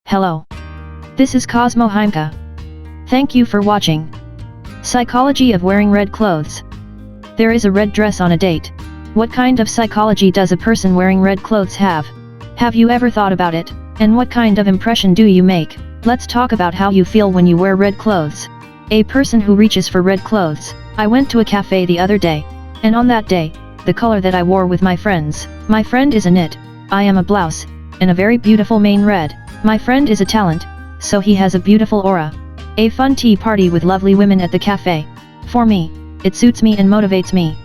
Hello. This is Cosmo Himeka. Thank you for watching. Psychology of wearing red clothes. There is a red dress on a date. What kind of psychology does a person wearing red clothes have? Have you ever thought about it? And what kind of impression do you make? Let's talk about how you feel when you wear red clothes. A person who reaches for red clothes. I went to a cafe the other day. And on that day, the color that I wore with my friends. My friend is a knit. I am a blouse. And a very beautiful main red. My friend is a talent. So he has a beautiful aura. A fun tea party with lovely women at the cafe. For me, it suits me and motivates me.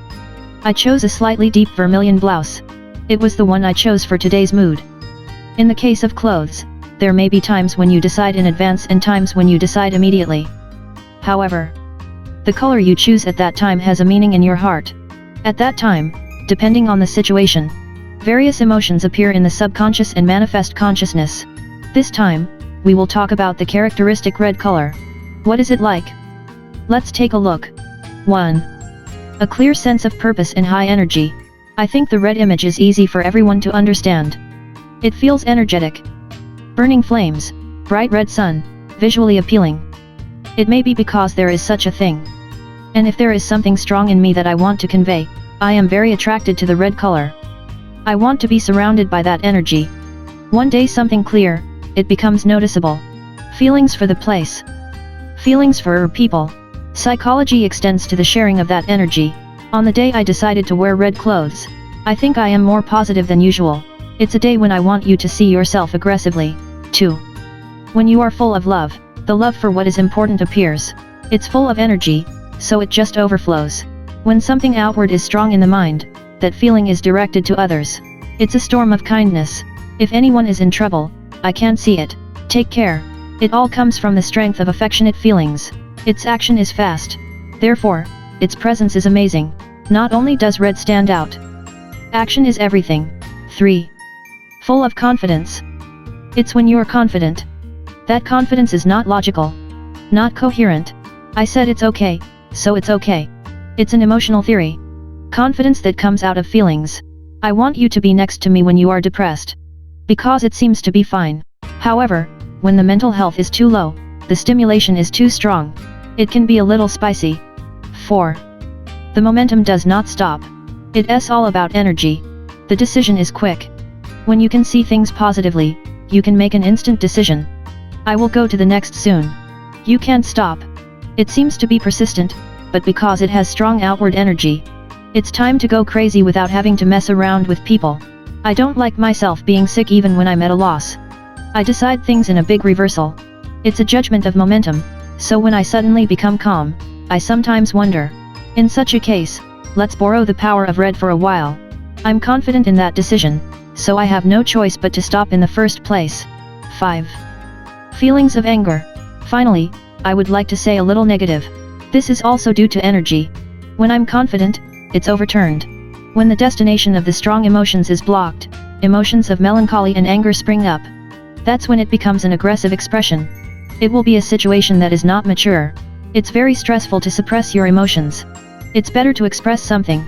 I chose a slightly deep vermilion blouse. It was the one I chose for today's mood. In the case of clothes, there may be times when you decide in advance and times when you decide immediately. However, the color you choose at that time has a meaning in your heart. At that time, depending on the situation, various emotions appear in the subconscious and manifest consciousness. This time, we will talk about the characteristic red color. What is it like? Let's take a look. 1. A clear sense of purpose and high energy. I think the red image is easy for everyone to understand. It feels energetic. Burning flames, bright red sun, visually appealing. It may be because there is such a thing. And if there is something strong in me that I want to convey, I am very attracted to the red color. I want to be surrounded by that energy. One day something clear, it becomes noticeable. Feelings for the place. Feelings for people. Psychology extends to the sharing of that energy. On the day I decided to wear red clothes, I think I am more positive than usual. It's a day when I want you to see yourself aggressively. 2. When you are full of love, the love for what is important appears. It's full of energy, so it just overflows. When something outward is strong in the mind, that feeling is directed to others. It's a storm of kindness. If anyone is in trouble, I can see it. Take care. It all comes from the strength of affectionate feelings. Its action is fast. Therefore, its presence is amazing. Not only does red stand out. Action is everything. 3. Full of confidence. It's when you're confident. That confidence is not logical. Not coherent. I said it's okay, so it's okay. It's an emotional theory. Confidence that comes out of feelings. I want you to be next to me when you are depressed. Because it seems to be fine. However, when the mental health is too low, the stimulation is too strong. It can be a little spicy. 4. The momentum does not stop. It's all about energy. The decision is quick. When you can see things positively, you can make an instant decision. I will go to the next soon. You can't stop. It seems to be persistent, but because it has strong outward energy, it's time to go crazy without having to mess around with people. I don't like myself being sick even when I'm at a loss. I decide things in a big reversal. It's a judgment of momentum, so when I suddenly become calm, I sometimes wonder. In such a case, let's borrow the power of red for a while. I'm confident in that decision, so I have no choice but to stop in the first place. 5. Feelings of anger. Finally, I would like to say a little negative. This is also due to energy. When I'm confident, it's overturned. When the destination of the strong emotions is blocked, emotions of melancholy and anger spring up. That's when it becomes an aggressive expression. It will be a situation that is not mature. It's very stressful to suppress your emotions. It's better to express something.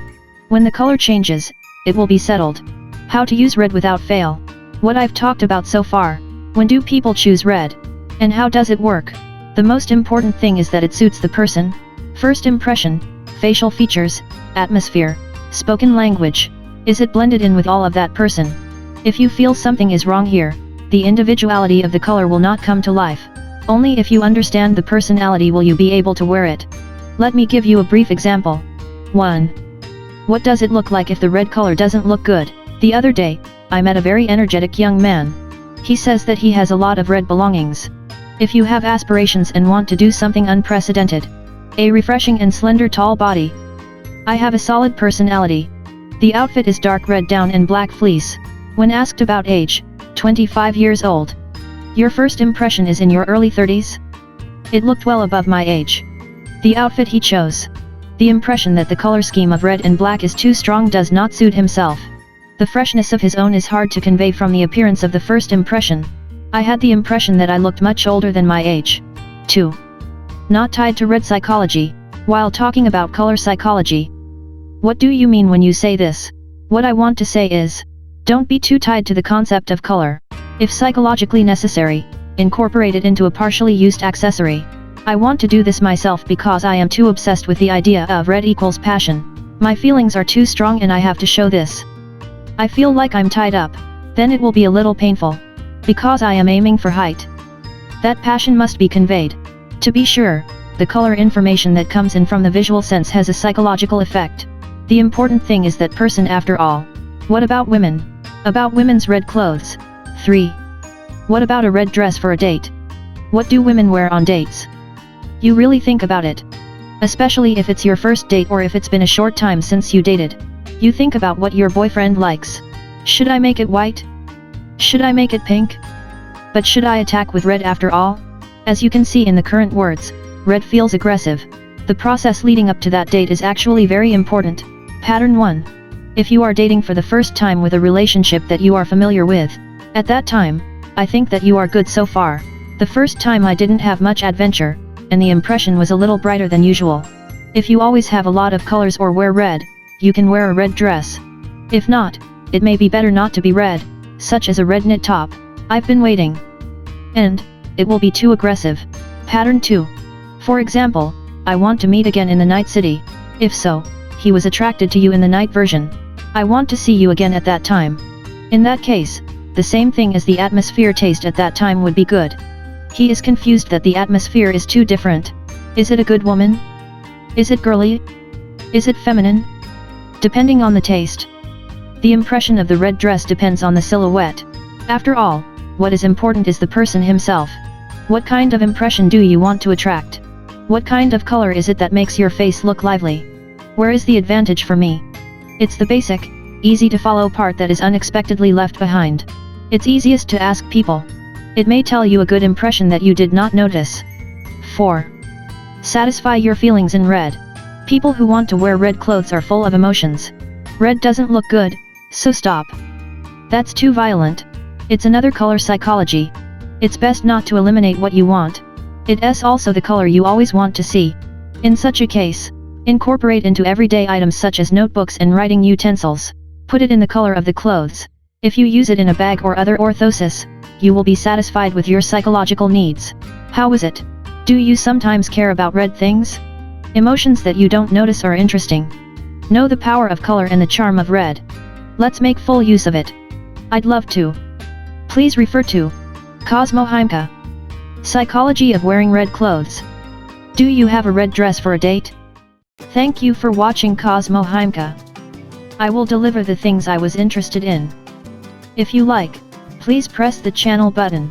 When the color changes, it will be settled. How to use red without fail. What I've talked about so far. When do people choose red? And how does it work? The most important thing is that it suits the person. First impression, facial features, atmosphere, spoken language. Is it blended in with all of that person? If you feel something is wrong here, the individuality of the color will not come to life. Only if you understand the personality will you be able to wear it. Let me give you a brief example. 1. What does it look like if the red color doesn't look good? The other day, I met a very energetic young man. He says that he has a lot of red belongings. If you have aspirations and want to do something unprecedented, a refreshing and slender tall body. I have a solid personality. The outfit is dark red down and black fleece. When asked about age, 25 years old. Your first impression is in your early 30s? It looked well above my age. The outfit he chose. The impression that the color scheme of red and black is too strong does not suit himself. The freshness of his own is hard to convey from the appearance of the first impression. I had the impression that I looked much older than my age. 2. Not tied to red psychology. While talking about color psychology. What do you mean when you say this? What I want to say is, don't be too tied to the concept of color. If psychologically necessary, incorporate it into a partially used accessory. I want to do this myself because I am too obsessed with the idea of red equals passion. My feelings are too strong and I have to show this. I feel like I'm tied up. Then it will be a little painful. Because I am aiming for height. That passion must be conveyed. To be sure, the color information that comes in from the visual sense has a psychological effect. The important thing is that person after all. What about women? About women's red clothes. 3. What about a red dress for a date? What do women wear on dates? You really think about it. Especially if it's your first date or if it's been a short time since you dated. You think about what your boyfriend likes. Should I make it white? Should I make it pink? But should I attack with red after all? As you can see in the current words, red feels aggressive. The process leading up to that date is actually very important. Pattern 1. If you are dating for the first time with a relationship that you are familiar with, at that time, I think that you are good so far. The first time I didn't have much adventure, and the impression was a little brighter than usual. If you always have a lot of colors or wear red, you can wear a red dress. If not, it may be better not to be red, such as a red knit top. I've been waiting. And, it will be too aggressive. Pattern 2. For example, I want to meet again in the night city. If so, he was attracted to you in the night version. I want to see you again at that time. In that case, the same thing as the atmosphere taste at that time would be good. He is confused that the atmosphere is too different. Is it a good woman? Is it girly? Is it feminine? Depending on the taste. The impression of the red dress depends on the silhouette. After all, what is important is the person himself. What kind of impression do you want to attract? What kind of color is it that makes your face look lively? Where is the advantage for me? It's the basic, easy to follow part that is unexpectedly left behind. It's easiest to ask people. It may tell you a good impression that you did not notice. 4. Satisfy your feelings in red. People who want to wear red clothes are full of emotions. Red doesn't look good, so stop. That's too violent. It's another color psychology. It's best not to eliminate what you want. It's also the color you always want to see. In such a case, incorporate into everyday items such as notebooks and writing utensils. Put it in the color of the clothes. If you use it in a bag or other orthosis, you will be satisfied with your psychological needs. How is it? Do you sometimes care about red things? Emotions that you don't notice are interesting. Know the power of color and the charm of red. Let's make full use of it. I'd love to. Please refer to Cosmo Himeka. Psychology of wearing red clothes. Do you have a red dress for a date? Thank you for watching Cosmo Himeka. I will deliver the things I was interested in. If you like, please press the channel button.